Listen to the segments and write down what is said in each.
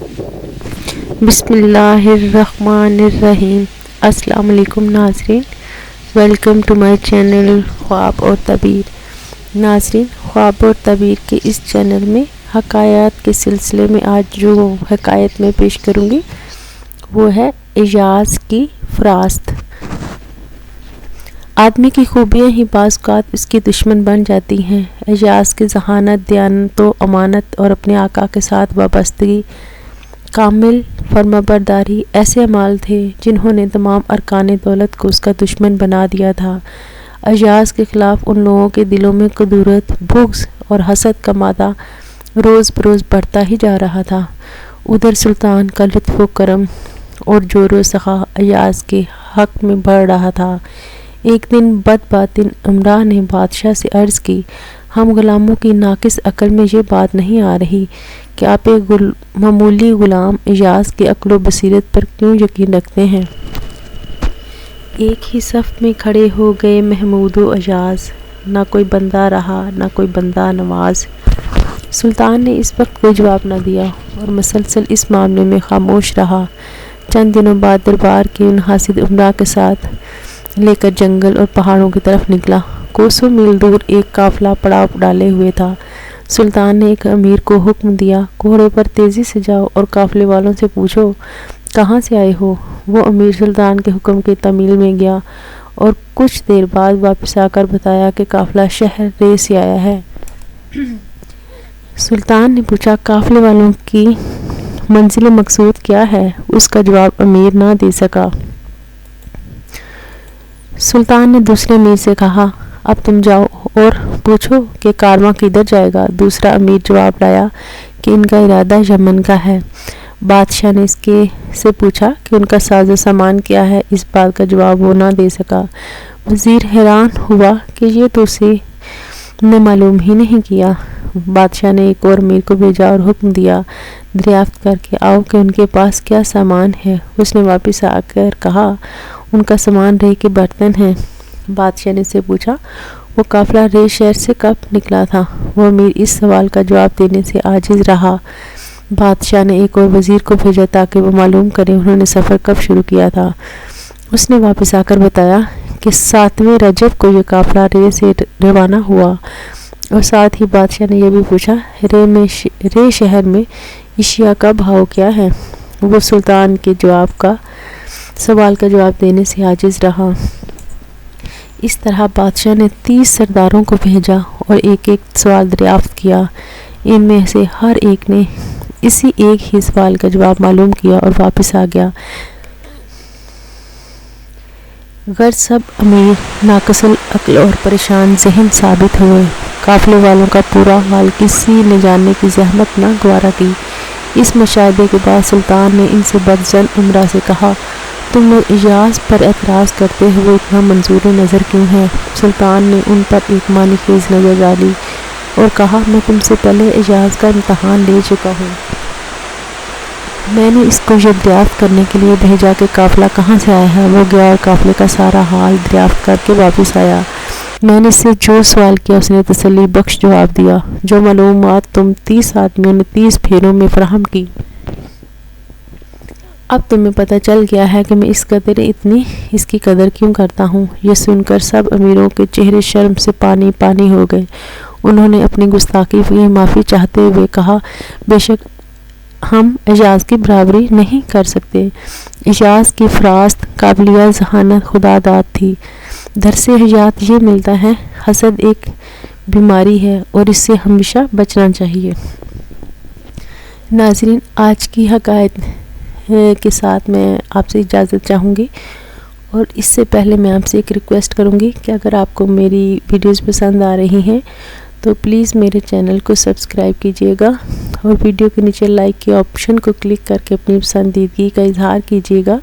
بسم اللہ الرحمن الرحیم۔ السلام علیکم ناظرین، ویلکم ٹو مائی چینل خواب اور تعبیر۔ ناظرین، خواب اور تعبیر کے اس چینل میں حکایات کے سلسلے میں آج جو حکایت میں پیش کروں گی وہ ہے اعجاز کی فراست۔ آدمی کی خوبیاں ہی بعض اوقات اس کی دشمن بن جاتی ہیں۔ اعجاز کی ذہانت، دیانت و امانت اور اپنے آقا کے ساتھ وابستگی، کامل فرمانبرداری ایسے اعمال تھے جنہوں نے تمام ارکان دولت کو اس کا دشمن بنا دیا تھا۔ اعجاز کے خلاف ان لوگوں کے دلوں میں کدورت، بغض اور حسد کا مادہ روز بروز بڑھتا ہی جا رہا تھا۔ ادھر سلطان کا لطف و کرم اور جور و سخا اعجاز کے حق میں بڑھ رہا تھا۔ ایک دن بد باطن امراء نے بادشاہ سے عرض کی، ہم غلاموں کی ناقص عقل میں یہ بات نہیں آ رہی کہ آپ ایک معمولی غلام اعجاز کی عقل و بصیرت پر کیوں یقین رکھتے ہیں؟ ایک ہی صف میں کھڑے ہو گئے محمود و اعجاز، نہ کوئی بندہ رہا نہ کوئی بندہ نواز۔ سلطان نے اس وقت کوئی جواب نہ دیا اور مسلسل اس معاملے میں خاموش رہا۔ چند دنوں بعد دربار کے ان حاسد امراء کے ساتھ لے کر جنگل اور پہاڑوں کی طرف نکلا۔ کوسوں میل دور ایک قافلہ پڑاؤ ڈالے ہوئے تھا۔ سلطان نے ایک امیر کو حکم دیا، گھوڑے پر تیزی سے جاؤ اور قافلے والوں سے پوچھو کہاں سے آئے ہو۔ وہ امیر سلطان کے حکم کے تعمیل میں گیا اور کچھ دیر بعد واپس آ کر بتایا کہ قافلہ شہر رے سے آیا ہے۔ سلطان نے پوچھا، قافلے والوں کی منزل مقصود کیا ہے؟ اس کا جواب امیر نہ دے سکا۔ سلطان نے دوسرے امیر سے کہا، اب تم جاؤ اور پوچھو کہ کارواں کدھر جائے گا۔ دوسرا امیر جواب لایا کہ ان کا ارادہ یمن کا ہے۔ بادشاہ نے اس کے سے پوچھا کہ ان کا ساز و سامان کیا ہے۔ اس بات کا جواب وہ نہ دے سکا۔ وزیر حیران ہوا کہ یہ تو اسے نے معلوم ہی نہیں کیا۔ بادشاہ نے ایک اور امیر کو بھیجا اور حکم دیا، دریافت کر کے آؤ کہ ان کے پاس کیا سامان ہے۔ اس نے واپس آ کر کہا، ان کا سامان رے کے برتن ہیں۔ بادشاہ نے اس سے پوچھا، وہ قافلہ رے شہر سے کب نکلا تھا؟ وہ امیر اس سوال کا جواب دینے سے عاجز رہا۔ بادشاہ نے ایک اور وزیر کو بھیجا تاکہ وہ معلوم کرے انہوں نے سفر کب شروع کیا تھا۔ اس نے واپس آ کر بتایا کہ 7ویں رجب کو یہ قافلہ رے سے روانہ ہوا، اور ساتھ ہی بادشاہ نے یہ بھی پوچھا، رے شہر میں اشیاء کا بھاؤ کیا ہے؟ وہ سلطان کے سوال کا جواب دینے سے عاجز رہا۔ اس طرح بادشاہ نے 30 سرداروں کو بھیجا اور ایک ایک سوال دریافت کیا۔ ان میں سے ہر ایک نے اسی ایک ہی سوال کا جواب معلوم کیا اور واپس آ گیا۔ غرض سب امیر ناقص العقل اور پریشان ذہن ثابت ہوئے۔ قافلے والوں کا پورا حال کسی نے جاننے کی زحمت نہ گوارا کی۔ اس مشاہدے کے بعد سلطان نے ان سے بدظن امراء سے کہا، تم لوگ اعجاز پر اعتراض کرتے ہوئے اتنا منظور نظر کیوں ہیں؟ سلطان نے ان پر ایک معنی خیز نظر ڈالی اور کہا، میں تم سے پہلے اعجاز کا امتحان لے چکا ہوں۔ میں نے اس کو یہ دریافت کرنے کے لیے بھیجا کہ قافلہ کہاں سے آیا ہے۔ وہ گیا اور قافلے کا سارا حال دریافت کر کے واپس آیا۔ میں نے اس سے جو سوال کیا اس نے تسلی بخش جواب دیا۔ جو معلومات تم 30 آدمیوں نے 30 پھیروں میں فراہم کی، اب تمہیں پتہ چل گیا ہے کہ میں اس کی قدر کیوں کرتا ہوں۔ یہ سن کر سب امیروں کے چہرے شرم سے پانی پانی ہو گئے۔ انہوں نے اپنی گستاخی کی معافی چاہتے ہوئے کہا، بے شک ہم اعجاز کی برابری نہیں کر سکتے۔ اعجاز کی فراست، قابلیت، ذہانت خدا داد تھی۔ درس حیات یہ ملتا ہے، حسد ایک بیماری ہے اور اس سے ہمیشہ بچنا چاہیے۔ ناظرین، آج کی حکایت کے ساتھ میں آپ سے اجازت چاہوں گی، اور اس سے پہلے میں آپ سے ایک ریکویسٹ کروں گی کہ اگر آپ کو میری ویڈیوز پسند آ رہی ہیں تو پلیز میرے چینل کو سبسکرائب کیجیے گا اور ویڈیو کے نیچے لائک کے آپشن کو کلک کر کے اپنی پسندیدگی کا اظہار کیجیے گا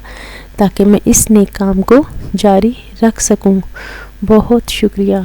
تاکہ میں اس نیک کام کو جاری رکھ سکوں۔ بہت شکریہ۔